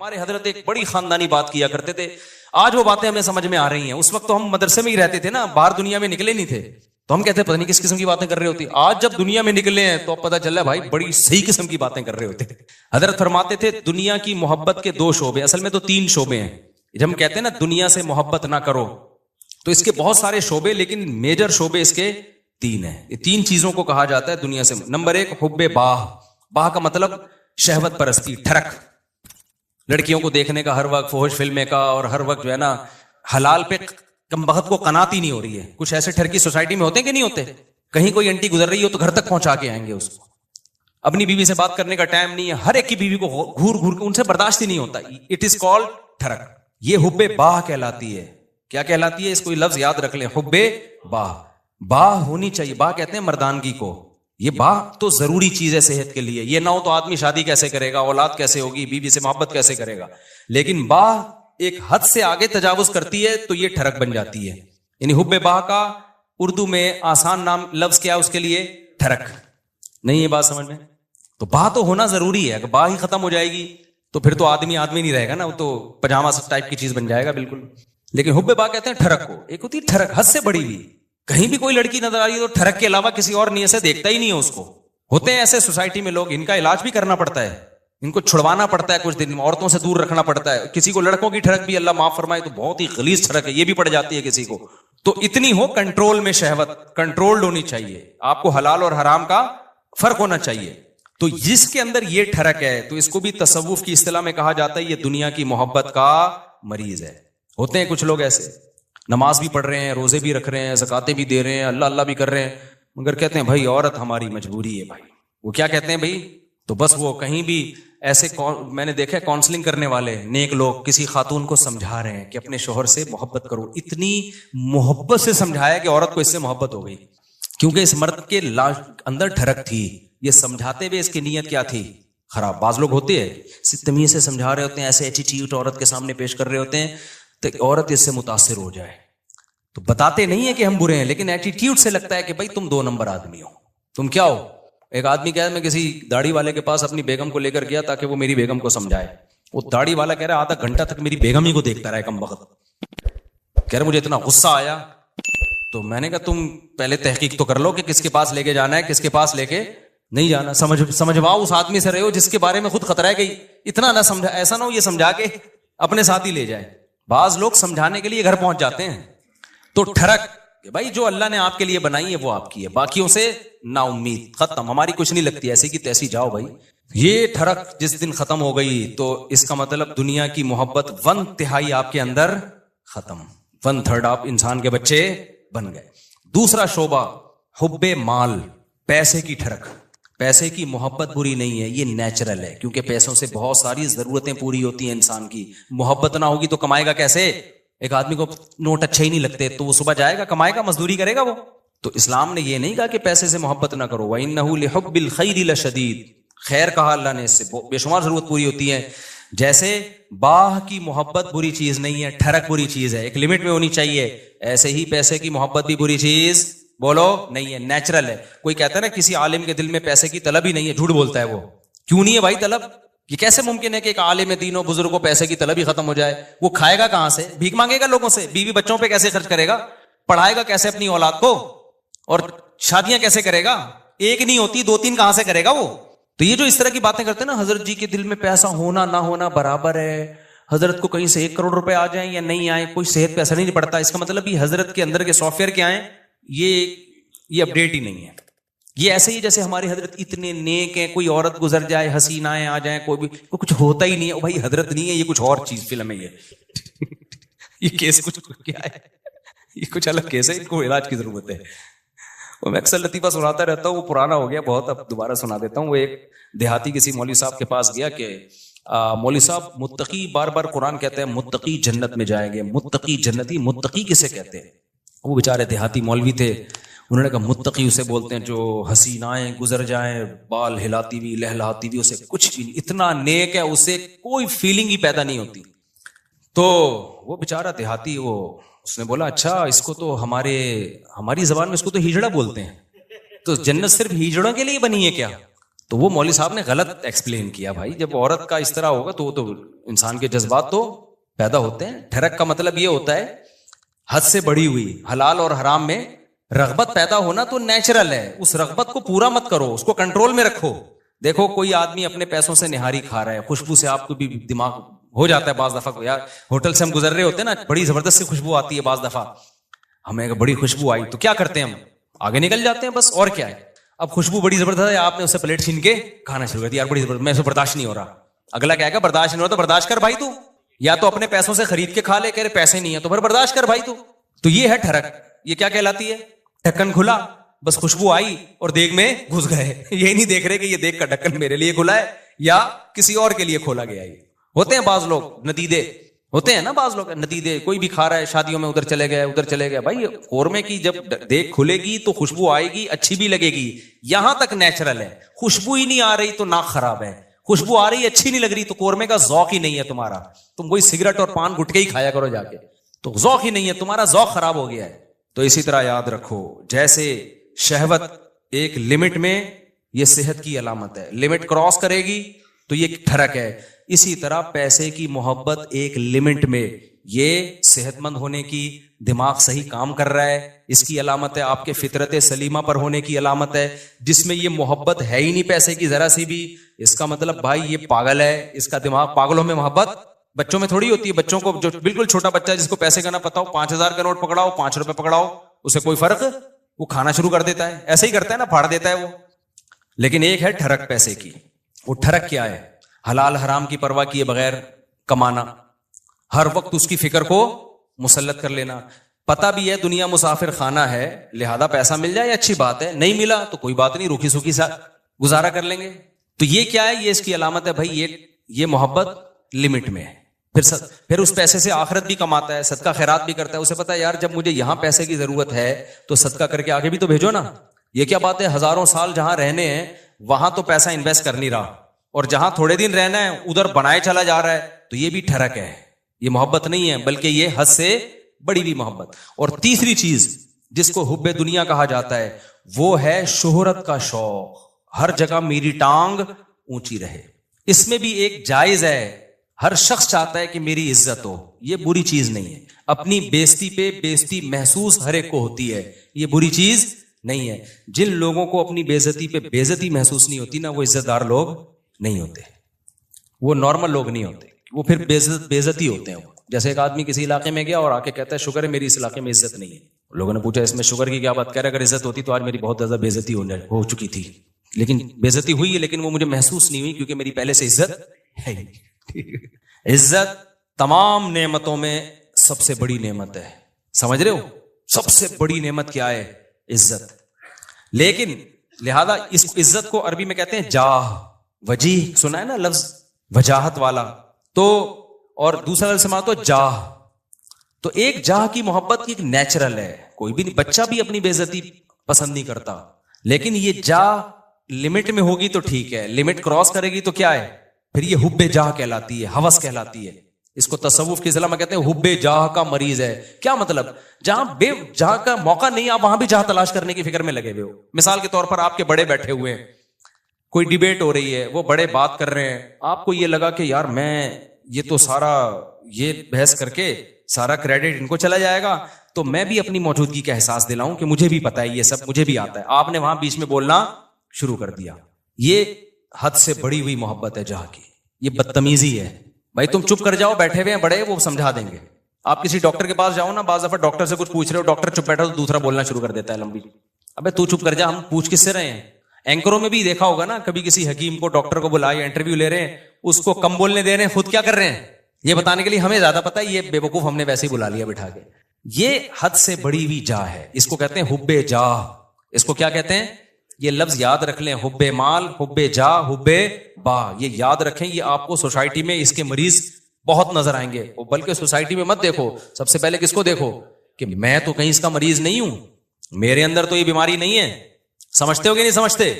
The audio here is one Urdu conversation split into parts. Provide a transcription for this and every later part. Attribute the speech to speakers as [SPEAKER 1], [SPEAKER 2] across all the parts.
[SPEAKER 1] ہمارے حضرت ایک بڑی خاندانی بات کیا کرتے تھے. آج وہ باتیں ہمیں سمجھ میں آ رہی ہیں. اس وقت تو ہم مدرسے میں ہی رہتے تھے نا, باہر دنیا میں نکلے نہیں تھے, تو ہم کہتے ہیں پتہ نہیں کس قسم کی باتیں کر رہے ہوتی. آج جب دنیا میں نکلے ہیں تو پتہ چل رہا ہے بھائی بڑی صحیح قسم کی باتیں کر رہے ہوتے. حضرت فرماتے تھے دنیا کی محبت کے 2 شعبے, اصل میں تو 3 شعبے ہیں. جب ہم کہتے ہیں نا دنیا سے محبت نہ کرو, تو اس کے بہت سارے شعبے, لیکن میجر شعبے اس کے 3 ہیں. یہ 3 چیزوں کو کہا جاتا ہے دنیا سے. نمبر 1 حب باہ. باہ کا مطلب شہوت پرستی, ٹھرک, لڑکیوں کو دیکھنے کا ہر وقت, فحش فلمیں کا, اور ہر وقت جو ہے نا حلال پہ کم بخت کو قناعت ہی نہیں ہو رہی ہے. کچھ ایسے ٹھرکی سوسائٹی میں ہوتے ہیں کہ نہیں ہوتے, کہیں کوئی انٹی گزر رہی ہو تو گھر تک پہنچا کے آئیں گے اس کو. اپنی بیوی سے بات کرنے کا ٹائم نہیں ہے, ہر ایک کی بیوی کو گھور گھور کے, ان سے برداشت ہی نہیں ہوتا. It is called tharak. یہ حب باہ کہلاتی ہے. کیا کہلاتی ہے؟ اس کو لفظ یاد رکھ لیں, حب باہ. باہ ہونی چاہیے. باہ کہتے ہیں مردانگی کو. یہ باہ تو ضروری چیز ہے صحت کے لیے. یہ نہ ہو تو آدمی شادی کیسے کرے گا, اولاد کیسے ہوگی, بیوی سے محبت کیسے کرے گا. لیکن باہ ایک حد سے آگے تجاوز کرتی ہے تو یہ ٹھرک بن جاتی ہے. یعنی حب باہ کا اردو میں آسان نام لفظ کیا اس کے لیے؟ ٹھرک. نہیں یہ بات سمجھ میں؟ تو باہ تو ہونا ضروری ہے. اگر باہ ہی ختم ہو جائے گی تو پھر تو آدمی نہیں رہے گا نا, وہ تو پجامہ ٹائپ کی چیز بن جائے گا بالکل. لیکن حب باہ کہتے ہیں ٹھرک کو. ایک ہوتی ہے ٹھرک حد سے بڑی ہوئی. کہیں بھی کوئی لڑکی نظر آ رہی ہے تو ٹھرک کے علاوہ کسی اور نیت سے دیکھتا ہی نہیں ہے اس کو. ہوتے ہیں ایسے سوسائٹی میں لوگ, ان کا علاج بھی کرنا پڑتا ہے, ان کو چھڑوانا پڑتا ہے کچھ دن, عورتوں سے دور رکھنا پڑتا ہے. کسی کو لڑکوں کی ٹھرک بھی اللہ معاف فرمائے تو بہت ہی غلیظ ٹھرک ہے, یہ بھی پڑ جاتی ہے کسی کو. تو اتنی ہو کنٹرول میں, شہوت کنٹرولڈ ہونی چاہیے. آپ کو حلال اور حرام کا فرق ہونا چاہیے. تو جس کے اندر یہ ٹھرک ہے تو اس کو بھی تصوف کی اصطلاح میں کہا جاتا ہے یہ دنیا کی محبت کا مریض ہے. ہوتے ہیں کچھ لوگ ایسے, نماز بھی پڑھ رہے ہیں, روزے بھی رکھ رہے ہیں, زکاتیں بھی دے رہے ہیں, اللہ اللہ بھی کر رہے ہیں, مگر کہتے ہیں بھائی عورت ہماری مجبوری ہے. بھائی وہ کیا کہتے ہیں بھائی, تو بس وہ کہیں بھی ایسے, میں نے دیکھا کاؤنسلنگ کرنے والے نیک لوگ کسی خاتون کو سمجھا رہے ہیں کہ اپنے شوہر سے محبت کرو. اتنی محبت سے سمجھایا کہ عورت کو اس سے محبت ہو گئی, کیونکہ اس مرد کے اندر ٹھرک تھی. یہ سمجھاتے ہوئے اس کی نیت کیا تھی؟ خراب. بعض لوگ ہوتے ہیں تمیز سے سمجھا رہے ہوتے ہیں, ایسے ایٹیٹیوڈ عورت کے سامنے پیش کر رہے ہوتے ہیں تو عورت اس سے متاثر ہو جائے. تو بتاتے نہیں ہیں کہ ہم برے ہیں, لیکن ایٹیٹیوڈ سے لگتا ہے کہ بھائی تم 2 نمبر آدمی ہو. تم کیا ہو؟ ایک آدمی کہا میں کسی داڑھی والے کے پاس اپنی بیگم کو لے کر گیا تاکہ وہ میری بیگم کو سمجھائے. وہ داڑھی والا کہہ رہا آدھا گھنٹہ تک میری بیگم ہی کو دیکھتا رہا, کم وقت. کہہ رہا مجھے اتنا غصہ آیا. تو میں نے کہا تم پہلے تحقیق تو کر لو کہ کس کے پاس لے کے جانا ہے, کس کے پاس لے کے نہیں جانا. سمجھواؤ اس آدمی سے رہے ہو جس کے بارے میں خود خطرہ ہے کہ اتنا نہ سمجھا, ایسا نہ ہو یہ سمجھا کے اپنے ساتھ ہی لے جائے. بعض لوگ سمجھانے کے لیے گھر پہنچ جاتے ہیں. تو ٹھرک کہ بھائی جو اللہ نے آپ کے لیے بنائی ہے وہ آپ کی ہے, باقیوں سے نا امید, ختم, ہماری کچھ نہیں لگتی, ایسی کی تیسی جاؤ بھائی. یہ ٹھرک جس دن ختم ہو گئی تو اس کا مطلب دنیا کی محبت 1/3 آپ کے اندر ختم, 1/3 آپ انسان کے بچے بن گئے. دوسرا شعبہ حب مال, پیسے کی ٹھرک. پیسے کی محبت بری نہیں ہے, یہ نیچرل ہے, کیونکہ پیسوں سے بہت ساری ضرورتیں پوری ہوتی ہیں انسان کی. محبت نہ ہوگی تو کمائے گا کیسے؟ ایک آدمی کو نوٹ اچھے ہی نہیں لگتے تو وہ صبح جائے گا, کمائے گا, مزدوری کرے گا وہ. تو اسلام نے یہ نہیں کہا کہ پیسے سے محبت نہ کرو. وَإِنَّهُ لِحُبِّ الْخَيْرِ لَشَدِيدٌ, خیر کہا اللہ نے, اس سے بے شمار ضرورت پوری ہوتی ہے. جیسے باہ کی محبت بری چیز نہیں ہے, ٹھرک بری چیز ہے, ایک لمٹ میں ہونی چاہیے, ایسے ہی پیسے کی محبت بھی بری چیز بولو نہیں ہے, نیچرل ہے. کوئی کہتا ہے نا کسی عالم کے دل میں پیسے کی طلب ہی نہیں ہے, جھوٹ بولتا ہے وہ. کیوں نہیں ہے بھائی طلب؟ یہ کیسے ممکن ہے کہ ایک عالم دین و بزرگ کو پیسے کی طلب ہی ختم ہو جائے؟ وہ کھائے گا کہاں سے؟ بھیک مانگے گا لوگوں سے؟ بیوی بچوں پہ کیسے خرچ کرے گا؟ پڑھائے گا کیسے اپنی اولاد کو؟ اور شادیاں کیسے کرے گا؟ ایک نہیں ہوتی 2-3 کہاں سے کرے گا وہ؟ تو یہ جو اس طرح کی باتیں کرتے ہیں نا, حضرت جی کے دل میں پیسہ ہونا نہ ہونا برابر ہے, حضرت کو کہیں سے 1 کروڑ روپے آ جائیں یا نہیں آئے کوئی صحت پہ اثر نہیں پڑتا. اس کا مطلب یہ حضرت کے اندر کے سافٹ ویئر کیا ہیں, یہ اپڈیٹ ہی نہیں ہے. یہ ایسے ہی جیسے ہماری حضرت اتنے نیک ہیں, کوئی عورت گزر جائے, حسینائیں آ جائیں, کوئی بھی کچھ ہوتا ہی نہیں ہے. بھائی حضرت نہیں ہے, یہ کچھ اور چیز فلم ہے. یہ کیس کچھ کیا ہے, یہ کچھ الگ کیس ہے, ان کو علاج کی ضرورت ہے. وہ میں اکثر لطیفہ سناتا رہتا ہوں, وہ پرانا ہو گیا بہت, اب دوبارہ سنا دیتا ہوں. وہ ایک دیہاتی کسی مولوی صاحب کے پاس گیا کہ مولوی صاحب متقی, بار بار قرآن کہتے ہیں متقی جنت میں جائیں گے, متقی جنتی, متقی کسے کہتے ہیں؟ وہ بیچارے دیہاتی مولوی تھے, انہوں نے کہا متقی اسے بولتے ہیں جو حسینائیں گزر جائیں بال ہلاتی ہوئی لہلاتی ہوئی, اسے کچھ بھی نہیں, اتنا نیک ہے, اسے کوئی فیلنگ ہی پیدا نہیں ہوتی. تو وہ بیچارہ دیہاتی, اس نے بولا اچھا اس کو تو ہماری زبان میں اس کو تو ہجڑا بولتے ہیں, تو جنت صرف ہجڑوں کے لیے بنی ہے کیا؟ تو وہ مولوی صاحب نے غلط ایکسپلین کیا بھائی. جب عورت کا اس طرح ہوگا تو انسان کے جذبات تو پیدا ہوتے ہیں. ٹھڑک کا مطلب یہ ہوتا ہے حد سے بڑھی ہوئی. حلال اور حرام میں رغبت پیدا ہونا تو نیچرل ہے, اس رغبت کو پورا مت کرو, اس کو کنٹرول میں رکھو. دیکھو کوئی آدمی اپنے پیسوں سے نہاری کھا رہا ہے, خوشبو سے آپ کو بھی دماغ ہو جاتا ہے بعض دفعہ. یار ہوٹل سے ہم گزر رہے ہوتے ہیں نا, بڑی زبردست سی خوشبو آتی ہے, بعض دفعہ ہمیں بڑی خوشبو آئی تو کیا کرتے ہیں ہم, آگے نکل جاتے ہیں بس. اور کیا ہے, اب خوشبو بڑی زبردست ہے, آپ نے اسے پلیٹ چھین کے کھانا شروع کر دیا, یار بڑی زبردست, میں اسے برداشت نہیں ہو رہا. اگلا کیا کہ برداشت نہیں ہو رہا تو برداشت کر بھائی, تو یا تو اپنے پیسوں سے خرید کے کھا لے, کہہ رہے پیسے نہیں ہے تو پھر برداشت کر بھائی. تو یہ ہے ٹھڑک. یہ کیا کہلاتی ہے, ڈھکن کھلا, بس خوشبو آئی اور دیگ میں گھس گئے. یہ نہیں دیکھ رہے کہ یہ دیگ کا ڈھکن میرے لیے کھلا ہے یا کسی اور کے لیے کھولا گیا ہے. ہوتے ہیں بعض لوگ ندیدے, ہوتے ہیں نا بعض لوگ ندیدے, کوئی بھی کھا رہا ہے شادیوں میں, ادھر چلے گئے. بھائی قورمے کی جب دیگ کھلے گی تو خوشبو آئے گی, اچھی بھی لگے گی, یہاں تک نیچرل ہے. خوشبو ہی نہیں آ رہی تو ناک خراب ہے, خوشبو آ رہی اچھی نہیں لگ رہی تو قورمے کا ذوق ہی نہیں ہے تمہارا. تم وہی سگریٹ اور پان گٹکے ہی کھایا کرو جا کے, تو ذوق ہی نہیں ہے تمہارا, ذوق خراب ہو گیا ہے. تو اسی طرح یاد رکھو, جیسے شہوت ایک لمٹ میں, یہ صحت کی علامت ہے, لمٹ کراس کرے گی تو یہ ٹھڑک ہے. اسی طرح پیسے کی محبت ایک لمٹ میں, یہ صحت مند ہونے کی, دماغ صحیح کام کر رہا ہے, اس کی علامت ہے. آپ کے فطرت سلیمہ پر ہونے کی علامت ہے. جس میں یہ محبت ہے ہی نہیں پیسے کی ذرا سی بھی, اس کا مطلب بھائی یہ پاگل ہے, اس کا دماغ, پاگلوں میں محبت بچوں میں تھوڑی ہوتی ہے. بچوں کو جو بالکل چھوٹا بچہ ہے جس کو پیسے کا نہ پتا ہو, 5,000 کا نوٹ پکڑاؤ, 5 روپے پکڑاؤ, اسے کوئی فرق, وہ کھانا شروع کر دیتا ہے, ایسے ہی کرتا ہے نا, پھاڑ دیتا ہے وہ. لیکن ایک ہے ٹھڑک پیسے کی. وہ ٹھڑک کیا ہے, حلال حرام کی پرواہ کیے بغیر کمانا, ہر وقت اس کی فکر کو مسلط کر لینا. پتا بھی ہے دنیا مسافر خانہ ہے, لہذا پیسہ مل جائے اچھی بات ہے, نہیں ملا تو کوئی بات نہیں, روکھی سوکھی سا گزارا کر لیں گے. تو یہ کیا ہے, یہ اس کی علامت ہے بھائی, یہ محبت لمٹ میں ہے. پھر اس پیسے سے آخرت بھی کماتا ہے, صدقہ خیرات بھی کرتا ہے. اسے پتا ہے یار جب مجھے یہاں پیسے کی ضرورت ہے تو صدقہ کر کے آگے بھی تو بھیجو نا. یہ کیا بات ہے, ہزاروں سال جہاں رہنے ہیں وہاں تو پیسہ انویسٹ کر نہیں رہا, اور جہاں تھوڑے دن رہنا ہے ادھر بنائے چلا جا رہا ہے. تو یہ بھی ٹھڑک ہے, یہ محبت نہیں ہے بلکہ یہ حد سے بڑی بھی محبت. اور تیسری چیز جس کو حب دنیا کہا جاتا ہے وہ ہے شہرت کا شوق. ہر جگہ میری ٹانگ اونچی رہے. اس میں بھی ایک جائز ہے, ہر شخص چاہتا ہے کہ میری عزت ہو, یہ بری چیز نہیں ہے. اپنی بےزتی پہ بےزتی محسوس ہر ایک کو ہوتی ہے, یہ بری چیز نہیں ہے. جن لوگوں کو اپنی بےزتی پہ بےزتی محسوس نہیں ہوتی نا, وہ عزت دار لوگ نہیں ہوتے, وہ نارمل لوگ نہیں ہوتے, وہ پھر بےزتی ہوتے ہیں. جیسے ایک آدمی کسی علاقے میں گیا اور آ کے کہتا ہے شکر ہے میری اس علاقے میں عزت نہیں ہے. لوگوں نے پوچھا اس میں شکر کی کیا بات, کہہ رہے اگر عزت ہوتی تو آج میری بہت زیادہ بےزتی ہو چکی تھی. لیکن بےزتی ہوئی ہے لیکن وہ مجھے محسوس نہیں ہوئی کیونکہ میری پہلے سے عزت ہے ہی نہیں. عزت تمام نعمتوں میں سب سے بڑی نعمت ہے, سمجھ رہے ہو, سب سے بڑی نعمت کیا ہے, عزت. لیکن لہذا اس عزت کو عربی میں کہتے ہیں جاہ, وجیح سنا ہے نا لفظ, وجاہت والا. تو اور دوسرا لفظ سماعت تو جاہ. تو ایک جاہ کی محبت کی ایک نیچرل ہے, کوئی بھی بچہ بھی اپنی بے عزتی پسند نہیں کرتا, لیکن یہ جاہ لمٹ میں ہوگی تو ٹھیک ہے, لمٹ کراس کرے گی تو کیا ہے, پھر یہ حب جاہ کہلاتی ہے, ہوس کہلاتی ہے. اس کو تصوف کی اصطلاح میں کہتے ہیں حب جاہ کا مریض ہے. کیا مطلب, جہاں بے جاہ کا موقع نہیں آپ وہاں بھی جاہ تلاش کرنے کی فکر میں لگے ہوئے ہو. مثال کے طور پر آپ کے بڑے بیٹھے ہوئے ہیں, کوئی ڈیبیٹ ہو رہی ہے, وہ بڑے بات کر رہے ہیں, آپ کو یہ لگا کہ یار میں یہ تو سارا یہ بحث کر کے سارا کریڈٹ ان کو چلا جائے گا, تو میں بھی اپنی موجودگی کا احساس دلاؤں کہ مجھے بھی پتا ہے یہ سب, مجھے بھی آتا ہے. آپ نے وہاں بیچ میں بولنا شروع کر دیا. یہ حد سے بڑی ہوئی محبت ہے جہاں کی, یہ بدتمیزی ہے. بھائی تم چپ کر جاؤ, بیٹھے ہوئے ہیں بڑے, وہ سمجھا دیں گے. آپ کسی ڈاکٹر کے پاس جاؤ نا, بعض دفعہ ڈاکٹر سے کچھ پوچھ رہے ہو, ڈاکٹر چپ بیٹھا تو دوسرا بولنا شروع کر دیتا ہے لمبی. ابے تو چپ کر جا, ہم پوچھ کس سے رہے ہیں. اینکروں میں بھی دیکھا ہوگا نا, کبھی کسی حکیم کو ڈاکٹر کو بلایا, انٹرویو لے رہے ہیں, اس کو کم بولنے دے رہے ہیں, خود کیا کر رہے ہیں یہ بتانے کے لیے ہمیں زیادہ پتا ہے, یہ بے وقوف ہم نے ویسے ہی بلا لیا بٹھا کے. یہ حد سے بڑی ہوئی جاہ ہے, اس کو کہتے ہیں حب جاہ. اس کو کیا کہتے ہیں, یہ لفظ یاد رکھ لیں, حب مال, حب جاہ, حب با, یہ یاد رکھیں. یہ آپ کو سوسائٹی میں اس کے مریض بہت نظر آئیں گے. بلکہ سوسائٹی میں مت دیکھو, سب سے پہلے کس کو دیکھو کہ میں تو کہیں اس کا مریض نہیں ہوں, میرے اندر تو یہ بیماری نہیں ہے. سمجھتے ہو کہ نہیں سمجھتے,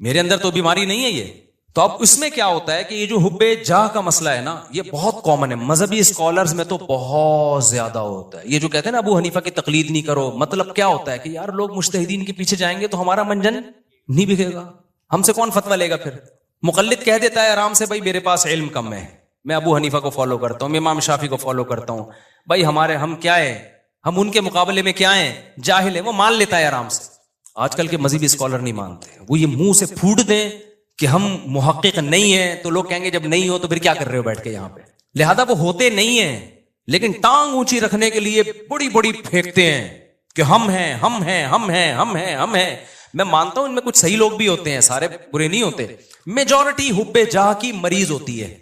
[SPEAKER 1] میرے اندر تو بیماری نہیں ہے یہ. تو اب اس میں کیا ہوتا ہے کہ یہ جو حب جاہ کا مسئلہ ہے نا, یہ بہت کامن ہے. مذہبی اسکالرز میں تو بہت زیادہ ہوتا ہے. یہ جو کہتے ہیں نا ابو حنیفہ کی تقلید نہیں کرو, مطلب کیا ہوتا ہے کہ یار لوگ مجتہدین کے پیچھے جائیں گے تو ہمارا منجن نہیں بکے گا. ہم سے کون فتویٰ لے گا پھر؟ مقلد کہہ دیتا ہے آرام سے بھائی میرے پاس علم کم ہے، میں ابو حنیفہ کو فالو کرتا ہوں، میں امام شافعی کو فالو کرتا ہوں، بھائی ہم کیا ہے، ہم ان کے مقابلے میں کیا ہیں، جاہل ہے، وہ مان لیتا ہے آرام سے. آج کل کے مذہبی اسکالر نہیں مانتے، وہ یہ منہ سے پھوٹ دیں کہ ہم محقق نہیں ہیں تو لوگ کہیں گے جب نہیں ہو تو پھر کیا کر رہے ہو بیٹھ کے یہاں پہ. لہذا وہ ہوتے نہیں ہیں لیکن ٹانگ اونچی رکھنے کے لیے بڑی بڑی پھینکتے ہیں کہ ہم ہیں ہم ہیں ہم ہیں ہم ہیں ہم ہیں. میں مانتا ہوں ان میں کچھ صحیح لوگ بھی ہوتے ہیں، سارے برے نہیں ہوتے. میجورٹی حب جاہ کی مریض ہوتی ہے.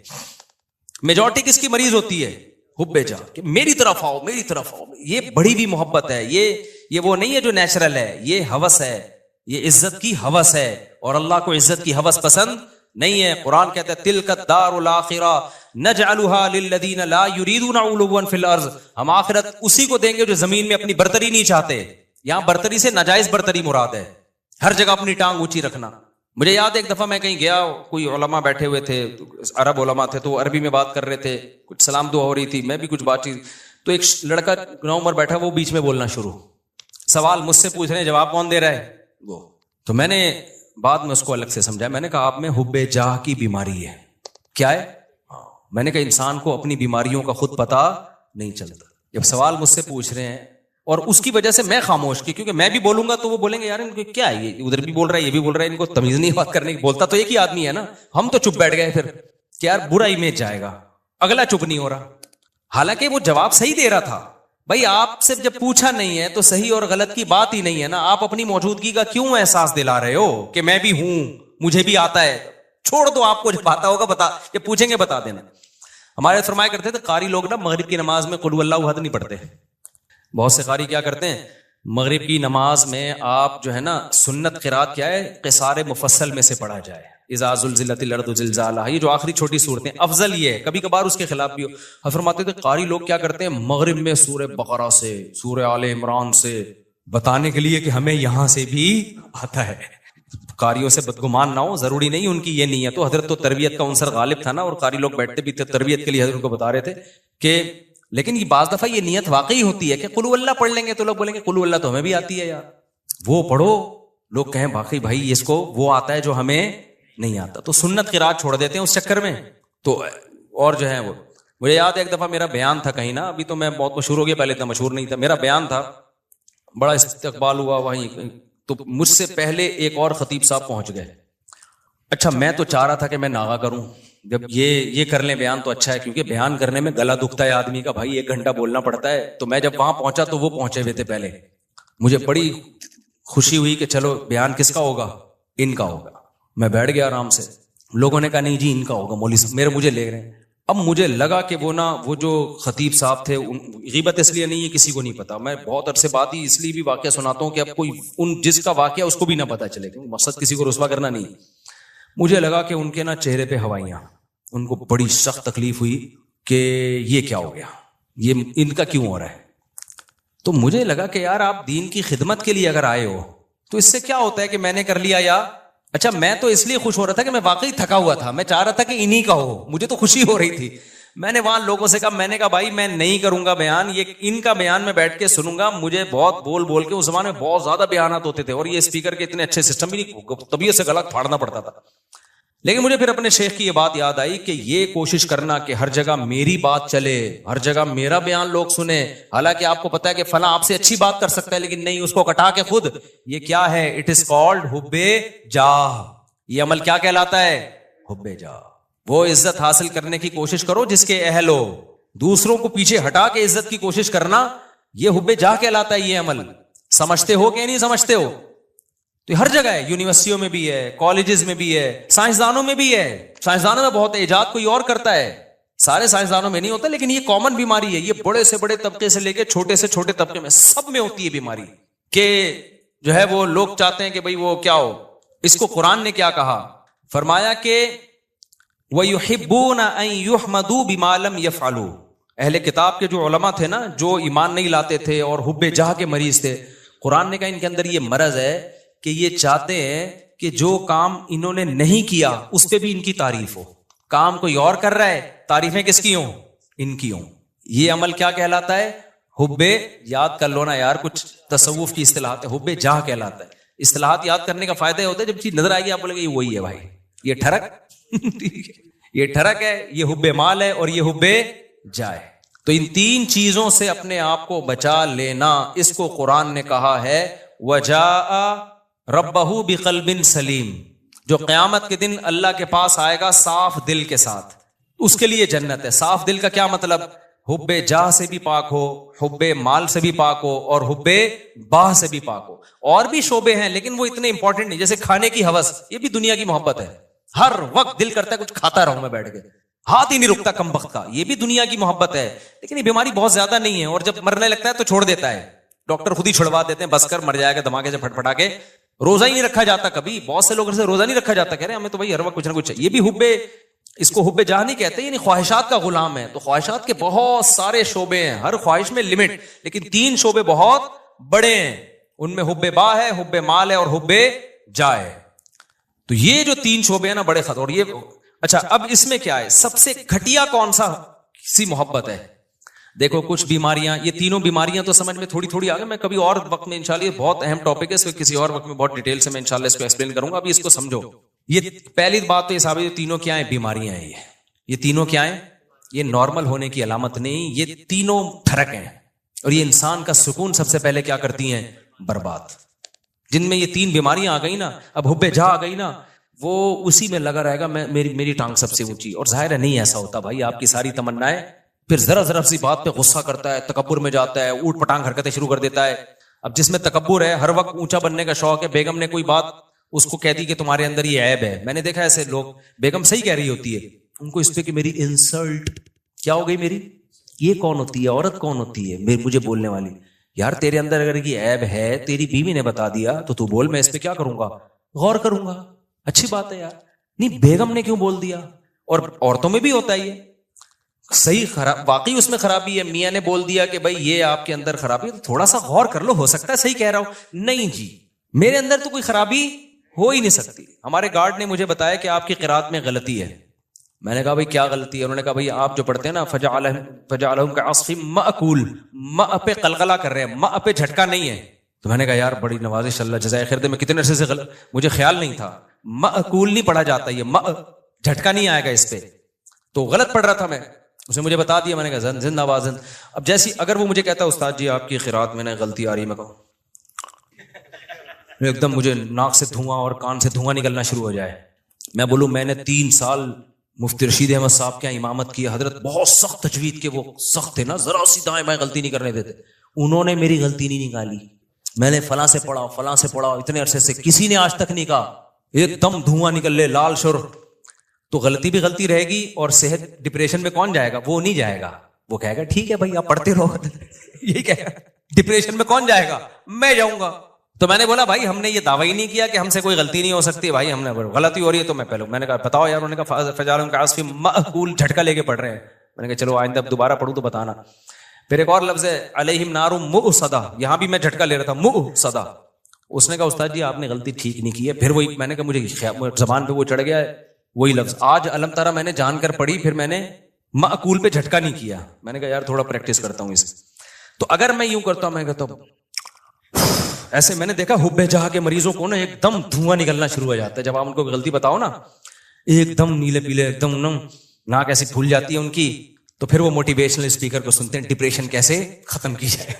[SPEAKER 1] میجورٹی کس کی مریض ہوتی ہے؟ حب جاہ، کہ میری طرف آؤ میری طرف آؤ. یہ بڑی بھی محبت ہے، یہ وہ نہیں ہے جو نیچرل ہے، یہ ہوس ہے، یہ عزت کی ہوس ہے، اور اللہ کو عزت کی ہوس پسند نہیں ہے. قرآن کہتا ہے تلک الدار الاخرہ نجعلها للذین لا یریدون علوا فی الارض، ہم آخرت اسی کو دیں گے جو زمین میں اپنی برتری نہیں چاہتے. یہاں برتری سے ناجائز برتری مراد ہے، ہر جگہ اپنی ٹانگ اونچی رکھنا. مجھے یاد ہے ایک دفعہ میں کہیں گیا، کوئی علماء بیٹھے ہوئے تھے، عرب علماء تھے، تو وہ عربی میں بات کر رہے تھے، کچھ سلام دعا ہو رہی تھی، میں بھی کچھ بات چیت، تو ایک لڑکا نو عمر بیٹھا، وہ بیچ میں بولنا شروع، سوال مجھ سے پوچھ رہے ہیں، جواب کون دے رہا ہے وہ. تو میں نے بعد میں اس کو الگ سے سمجھا، میں نے کہا آپ میں حب جاہ کی بیماری ہے. کیا ہے؟ میں نے کہا انسان کو اپنی بیماریوں کا خود پتا نہیں چلتا. جب سوال مجھ سے پوچھ رہے ہیں اور اس کی وجہ سے میں خاموش کی، کیونکہ میں بھی بولوں گا تو وہ بولیں گے یار ان کو کیا ہے، یہ ادھر بھی بول رہا ہے یہ بھی بول رہا ہے، ان کو تمیز نہیں بات کرنے کی. بولتا تو ایک ہی آدمی ہے نا. ہم تو چپ بیٹھ گئے پھر کہ یار برا امیج جائے گا، اگلا چپ نہیں ہو رہا. حالانکہ وہ جواب صحیح دے رہا تھا. بھائی آپ سے جب پوچھا نہیں ہے تو صحیح اور غلط کی بات ہی نہیں ہے نا. آپ اپنی موجودگی کا کیوں احساس دلا رہے ہو کہ میں بھی ہوں، مجھے بھی آتا ہے؟ چھوڑ دو، آپ کو جب آتا ہوگا بتا، جب پوچھیں گے بتا دینا. ہمارے فرمایا کرتے تھے قاری لوگ نا مغرب کی نماز میں قل هو اللہ احد نہیں پڑھتے. بہت سے قاری کیا کرتے ہیں مغرب کی نماز میں، آپ جو ہے نا سنت قرات کیا ہے، قصار مفصل میں سے پڑھا جائے، اذا زلزلت الارض زلزالها، یہ جو آخری چھوٹی صورتیں، افضل یہ ہے. کبھی کبھار اس کے خلاف بھی ہو. فرماتے تھے قاری لوگ کیا کرتے ہیں مغرب میں سورہ بقرہ سے، سورہ آل عمران سے، بتانے کے لیے کہ ہمیں یہاں سے بھی آتا ہے. قاریوں سے بدگمان نہ ہو، ضروری نہیں ان کی یہ نیت ہو. حضرت تو تربیت کا عنصر غالب تھا نا، اور قاری لوگ بیٹھتے بھی تھے تربیت کے لیے، حضرت کو بتا رہے تھے کہ لیکن یہ بعض دفعہ یہ نیت واقعی ہوتی ہے کہ قل اللہ پڑھ لیں گے تو لوگ بولیں گے قل اللہ تو ہمیں بھی آتی ہے یار، وہ پڑھو. لوگ کہیں باقی بھائی اس کو وہ آتا ہے جو ہمیں نہیں آتا، تو سنت قرات چھوڑ دیتے ہیں اس چکر میں. تو اور جو ہے وہ مجھے یاد ہے ایک دفعہ میرا بیان تھا کہیں نا، ابھی تو میں بہت مشہور ہو گیا، پہلے اتنا مشہور نہیں تھا. میرا بیان تھا، بڑا استقبال ہوا وہیں، تو مجھ سے پہلے ایک اور خطیب صاحب پہنچ گئے. اچھا میں تو چاہ رہا تھا کہ میں ناغا کروں، جب یہ کر لیں بیان تو اچھا ہے، کیونکہ بیان کرنے میں گلا دکھتا ہے آدمی کا، بھائی 1 گھنٹہ بولنا پڑتا ہے. تو میں جب وہاں پہنچا تو وہ پہنچے ہوئے تھے پہلے. مجھے بڑی خوشی ہوئی کہ چلو بیان کس کا ہوگا، ان کا ہوگا. میں بیٹھ گیا آرام سے. لوگوں نے کہا نہیں جی ان کا ہوگا، مولوی صاحب مجھے لے رہے ہیں. اب مجھے لگا کہ وہ جو خطیب صاحب تھے، غیبت اس لیے نہیں ہے کسی کو نہیں پتا، میں بہت عرصے بعد ہی اس لیے بھی واقعہ سناتا ہوں کہ اب کوئی جس کا واقعہ اس کو بھی نہ پتا چلے، مقصد کسی کو رسوا کرنا نہیں. مجھے لگا کہ ان کے نا چہرے پہ ہوائیاں، ان کو بڑی سخت تکلیف ہوئی کہ یہ کیا ہو گیا، یہ ان کا کیوں ہو رہا ہے. تو مجھے لگا کہ یار آپ دین کی خدمت کے لیے اگر آئے ہو تو اس سے کیا ہوتا ہے کہ میں نے کر لیا، یا اچھا میں تو اس لیے خوش ہو رہا تھا کہ میں واقعی تھکا ہوا تھا، میں چاہ رہا تھا کہ انہی کا ہو، مجھے تو خوشی ہو رہی تھی. میں نے وہاں لوگوں سے کہا، میں نے کہا بھائی میں نہیں کروں گا بیان، یہ ان کا بیان میں بیٹھ کے سنوں گا. مجھے بہت بول کے اس زمانے میں بہت زیادہ بیانات ہوتے تھے، اور یہ اسپیکر کے اتنے اچھے سسٹم بھی نہیں، طبیعت سے گلا پھاڑنا پڑتا تھا. لیکن مجھے پھر اپنے شیخ کی یہ بات یاد آئی کہ یہ کوشش کرنا کہ ہر جگہ میری بات چلے، ہر جگہ میرا بیان لوگ سنیں، حالانکہ آپ کو پتا ہے کہ فلاں آپ سے اچھی بات کر سکتا ہے لیکن نہیں، اس کو کٹا کے خود. یہ کیا ہے؟ اٹ از کالڈ حب جاہ. یہ عمل کیا کہلاتا ہے؟ حب جاہ. وہ عزت حاصل کرنے کی کوشش کرو جس کے اہل ہو، دوسروں کو پیچھے ہٹا کے عزت کی کوشش کرنا، یہ حب جاہ کہلاتا ہے. یہ عمل سمجھتے ہو کہ نہیں سمجھتے ہو؟ تو ہر جگہ ہے، یونیورسٹیوں میں بھی ہے، کالجز میں بھی ہے، سائنسدانوں میں بھی ہے. سائنسدانوں میں بہت ایجاد کوئی اور کرتا ہے، سارے سائنسدانوں میں نہیں ہوتا، لیکن یہ کامن بیماری ہے. یہ بڑے سے بڑے طبقے سے لے کے چھوٹے سے چھوٹے طبقے میں سب میں ہوتی ہے بیماری، کہ جو ہے وہ لوگ چاہتے ہیں کہ بھئی وہ کیا ہو. اس کو قرآن نے کیا کہا؟ فرمایا کہ وَيُحِبُّونَ أَن يُحْمَدُوا بِمَا لَمْ يَفْعَلُوا. اہل کتاب کے جو علماء تھے نا، جو ایمان نہیں لاتے تھے اور حب جاہ کے مریض تھے، قرآن نے کہا ان کے اندر یہ مرض ہے کہ یہ چاہتے ہیں کہ جو کام انہوں نے نہیں کیا اس پہ بھی ان کی تعریف ہو. کام کوئی اور کر رہا ہے، تعریفیں کس کی ہوں؟ ان کی ہوں. یہ عمل کیا کہلاتا ہے؟ حب، یاد کر لو نا یار، کچھ تصوف کی اصطلاحات ہے، حب جاہ کہلاتا ہے. اصطلاحات یاد کرنے کا فائدہ یہ ہوتا ہے جب چیز نظر آئے گی آپ بولے گے یہ وہی ہے بھائی، یہ ٹھڑک یہ ٹھڑک ہے، یہ حب مال ہے، اور یہ حب جائے. تو ان تین چیزوں سے اپنے آپ کو بچا لینا، اس کو قرآن نے کہا ہے وَجَاءَ رَبَّهُ بِقَلْبٍ سَلِيمٍ، جو قیامت کے دن اللہ کے پاس آئے گا صاف دل کے ساتھ، اس کے لیے جنت ہے. صاف دل کا کیا مطلب؟ حب جاہ سے بھی پاک ہو، حب مال سے بھی پاک ہو، اور حب باہ سے بھی پاک ہو. اور بھی شعبے ہیں لیکن وہ اتنے امپورٹنٹ نہیں، جیسے کھانے کی ہوس، یہ بھی دنیا کی محبت ہے. ہر وقت دل کرتا ہے کچھ کھاتا رہوں میں بیٹھ کے، ہاتھ ہی نہیں رکتا کم وقت کا، یہ بھی دنیا کی محبت ہے. لیکن یہ بیماری بہت زیادہ نہیں ہے، اور جب مرنے لگتا ہے تو چھوڑ دیتا ہے، ڈاکٹر خود ہی چھڑوا دیتے ہیں، بس کر مر جائے گا دھماکے سے پھٹ پھٹا کے. روزہ ہی نہیں رکھا جاتا کبھی، بہت سے لوگ سے روزہ نہیں رکھا جاتا، کہہ رہے ہیں ہمیں تو بھائی ہر وقت کچھ نہ کچھ. یہ بھی حب، اس کو حب جاہ نہیں کہتے، یعنی خواہشات کا غلام ہے. تو خواہشات کے بہت سارے شعبے ہیں، ہر خواہش میں لمٹ، لیکن تین شعبے بہت بڑے ہیں، ان میں حب باہ ہے، حب مال ہے، اور حب جاہ ہے. تو یہ جو تین شعبے ہیں نا بڑے خطر. اور یہ اچھا، اب اس میں کیا ہے؟ سب سے گھٹیا کون سا سی محبت ہے؟ دیکھو کچھ بیماریاں، یہ تینوں بیماریاں تو سمجھ میں تھوڑی تھوڑی آ گئی، میں کبھی اور وقت میں انشاءاللہ، یہ بہت اہم ٹاپک ہے، اس کو کسی اور وقت میں بہت ڈیٹیل سے میں انشاءاللہ اس کو ایکسپلین کروں گا. ابھی اس کو سمجھو. یہ پہلی بات تو یہ صاحب، یہ تینوں کیا ہیں؟ بیماریاں ہیں. یہ تینوں کیا ہیں؟ یہ نارمل ہونے کی علامت نہیں، یہ تینوں ٹھڑک ہیں، اور یہ انسان کا سکون سب سے پہلے کیا کرتی ہیں؟ برباد. جن میں یہ تین بیماریاں آ گئی نا، اب حب جاہ آ گئی نا، وہ اسی میں لگا رہے گا میری ٹانگ سب سے اونچی. اور ظاہر ہے نہیں ایسا ہوتا بھائی، آپ کی ساری تمنائیں، پھر ذرا سی بات پہ غصہ کرتا ہے، تکبر میں جاتا ہے، اوٹ پٹانگ حرکتیں شروع کر دیتا ہے. اب جس میں تکبر ہے، ہر وقت اونچا بننے کا شوق ہے، بیگم نے کوئی بات اس کو کہہ دی کہ تمہارے اندر یہ عیب ہے. میں نے دیکھا ایسے لوگ، بیگم صحیح کہہ رہی ہوتی ہے، ان کو اس پہ کہ میری انسلٹ کیا ہو گئی، میری یہ کون ہوتی ہے، عورت کون ہوتی ہے مجھے بولنے والی. یار تیرے اندر اگر یہ عیب ہے، تیری بیوی نے بتا دیا تو تو بول، میں اس پہ کیا کروں گا؟ غور کروں گا. اچھی بات ہے یار. نہیں بیگم نے کیوں بول دیا؟ اور عورتوں میں بھی ہوتا ہے یہ صحیح، خراب واقعی اس میں خرابی ہے. میاں نے بول دیا کہ بھائی یہ آپ کے اندر خرابی ہے، تو تھوڑا سا غور کر لو، ہو سکتا ہے صحیح کہہ رہا ہوں. نہیں جی، میرے اندر تو کوئی خرابی ہو ہی نہیں سکتی. ہمارے گارڈ نے مجھے بتایا کہ آپ کی قرات میں غلطی ہے. میں نے کہا بھائی کیا غلطی ہے؟ انہوں نے کہا بھائی آپ جو پڑھتے ہیں نا فجعلہم کعصف مأکول، ماء پہ قلقلہ کر رہے ہیں، ماء پہ جھٹکا نہیں ہے. تو میں نے کہا یار بڑی نوازش، اللہ جزائے خیر دے. میں کتنے عرصے سے مجھے خیال نہیں تھا، مأکول نہیں پڑھا جاتا، یہ ماء جھٹکا نہیں آئے گا اس پہ. تو غلط پڑھ رہا تھا میں، اسے مجھے بتا دیا. میں نے کہا زند آواز. اب جیسی اگر وہ مجھے کہتا استاد جی آپ کی قرات میں نے غلطی آ رہی ہے، میں کہوں ایک دم مجھے ناک سے دھواں اور کان سے دھواں نکلنا شروع ہو جائے. میں بولوں میں نے 3 سال مفتی رشید احمد صاحب کے امامت کی، حضرت بہت سخت تجوید کے، وہ سخت تھے نا، ذرا سی دائیں بائیں غلطی نہیں کرنے دیتے. انہوں نے میری غلطی نہیں نکالی. میں نے فلاں سے پڑھا اتنے عرصے سے، کسی نے آج تک نہیں کہا ایک دم دھواں نکل لے لال شر. تو غلطی بھی غلطی رہے گی، اور صحت ڈپریشن میں کون جائے گا؟ وہ نہیں جائے گا، وہ کہے گا ٹھیک ہے بھائی آپ پڑھتے رہو. یہی کہے گا. ڈپریشن میں کون جائے گا؟ میں جاؤں گا. تو میں نے بولا بھائی ہم نے یہ دعویٰ ہی نہیں کیا کہ ہم سے کوئی غلطی نہیں ہو سکتی. بھائی ہم نے غلطی ہو رہی ہے تو میں نے کہا بتاؤ یار. انہوں نے کہا فجعلہم کعصف مأکول، جھٹکا لے کے پڑھ رہے ہیں. میں نے کہا چلو آئندہ اب دوبارہ پڑھوں تو بتانا. پھر ایک اور لفظ ہے علیہم نار مؤصدہ، یہاں بھی میں جھٹکا لے رہا تھا، مؤصدہ. اس نے کہا استاد جی آپ نے غلطی ٹھیک نہیں کی ہے. پھر وہی میں نے کہا مجھے زبان پہ وہ چڑھ گیا ہے وہی لفظ. آج علم تارا میں نے جان کر پڑھی، پھر میں نے مأکول پہ جھٹکا نہیں کیا. میں نے کہا یار تھوڑا پریکٹس کرتا ہوں اس. تو اگر میں یوں کرتا ہوں، میں کہتا ہوں ایسے، میں نے دیکھا حب جاہ کے مریضوں کو نا ایک دم دھواں نکلنا شروع ہو جاتا ہے. جب آپ ان کو غلطی بتاؤ نا، ایک دم نیلے پیلے، ایک دم ناک ایسی پھول جاتی ہے ان کی. تو پھر وہ موٹیویشنل اسپیکر کو سنتے ہیں، ڈپریشن کیسے ختم کی جائے.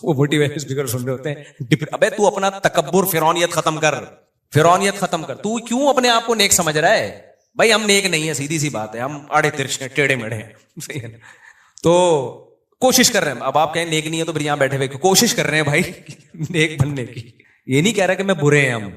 [SPEAKER 1] وہ موٹیویشنل اسپیکر سن رہے ہوتے ہیں، ابے تو اپنا تکبر، فرعونیت ختم کر. تو کیوں اپنے آپ کو نیک سمجھ رہا ہے؟ بھائی ہم نیک نہیں ہے، سیدھی سی بات ہے، ہم آڑے ترچھے ٹیڑے میڑے ہیں. تو کوشش کر رہے ہیں. اب آپ کہیں نیک نہیں ہے تو پھر یہاں بیٹھے ہوئے کوشش کر رہے ہیں بھائی نیک بننے کی. یہ نہیں کہہ رہا کہ میں برے ہیں ہم،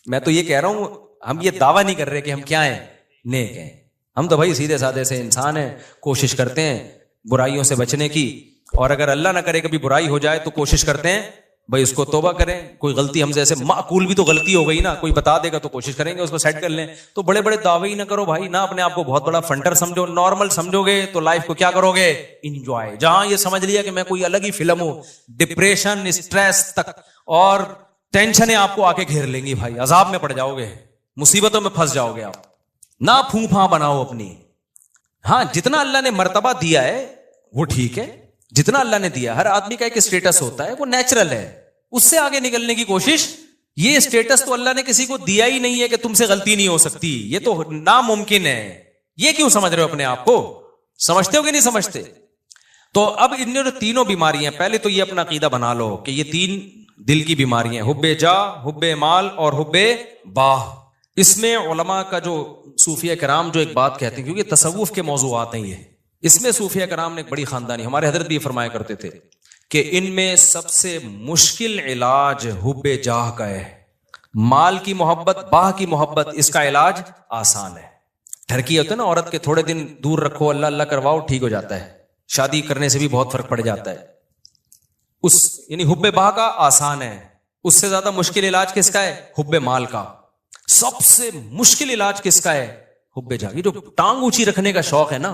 [SPEAKER 1] میں تو یہ کہہ رہا ہوں ہم یہ دعویٰ نہیں کر رہے کہ ہم کیا ہیں، نیک ہیں. ہم تو بھائی سیدھے سادے سے انسان ہیں، کوشش کرتے ہیں برائیوں سے بچنے کی. اور اگر اللہ نہ کرے کبھی برائی ہو جائے تو کوشش کرتے ہیں بھائی اس کو توبہ کریں. کوئی غلطی ہم جیسے معقول بھی تو غلطی ہو گئی نا، کوئی بتا دے گا تو کوشش کریں گے اس کو سیٹ کر لیں. تو بڑے بڑے دعوے ہی نہ کرو بھائی، نہ اپنے آپ کو بہت بڑا فنٹر سمجھو. نارمل سمجھو گے تو لائف کو کیا کرو گے؟ انجوائے. جہاں یہ سمجھ لیا کہ میں کوئی الگ ہی فلم ہوں، ڈپریشن، اسٹریس تک اور ٹینشنیں آپ کو آ کے گھیر لیں گی بھائی، عذاب میں پڑ جاؤ گے، مصیبتوں میں پھنس جاؤ گے آپ. نہ پھوں پھاں بناؤ اپنی. ہاں جتنا اللہ نے مرتبہ دیا ہے وہ ٹھیک ہے، جتنا اللہ نے دیا. ہر آدمی کا ایک اسٹیٹس ہوتا ہے، وہ نیچرل ہے. اس سے آگے نکلنے کی کوشش. یہ اسٹیٹس تو اللہ نے کسی کو دیا ہی نہیں ہے کہ تم سے غلطی نہیں ہو سکتی, یہ تو ناممکن ہے. یہ کیوں سمجھ رہے ہو اپنے آپ کو؟ سمجھتے ہو کہ نہیں سمجھتے؟ تو اب ان جو تینوں بیماریاں, پہلے تو یہ اپنا عقیدہ بنا لو کہ یہ تین دل کی بیماریاں, حب جاہ, حب مال اور حب باہ. اس میں علماء کا جو صوفیہ کرام جو ایک بات کہتے ہیں, کیونکہ تصوف کے موضوعات ہیں یہ, اس میں صوفیہ کرام نے ایک بڑی خاندانی, ہمارے حضرت بھی یہ فرمایا کرتے تھے کہ ان میں سب سے مشکل علاج حب جاہ کا ہے. مال کی محبت, باہ کی محبت, اس کا علاج آسان ہے. ٹھرکی ہوتا ہے نا عورت کے, تھوڑے دن دور رکھو, اللہ اللہ کرواؤ, ٹھیک ہو جاتا ہے. شادی کرنے سے بھی بہت فرق پڑ جاتا ہے. اس یعنی حب باہ کا آسان ہے. اس سے زیادہ مشکل علاج کس کا ہے؟ حب مال کا. سب سے مشکل علاج کس کا ہے؟ حب جاہ. یہ جو ٹانگ اونچی رکھنے کا شوق ہے نا,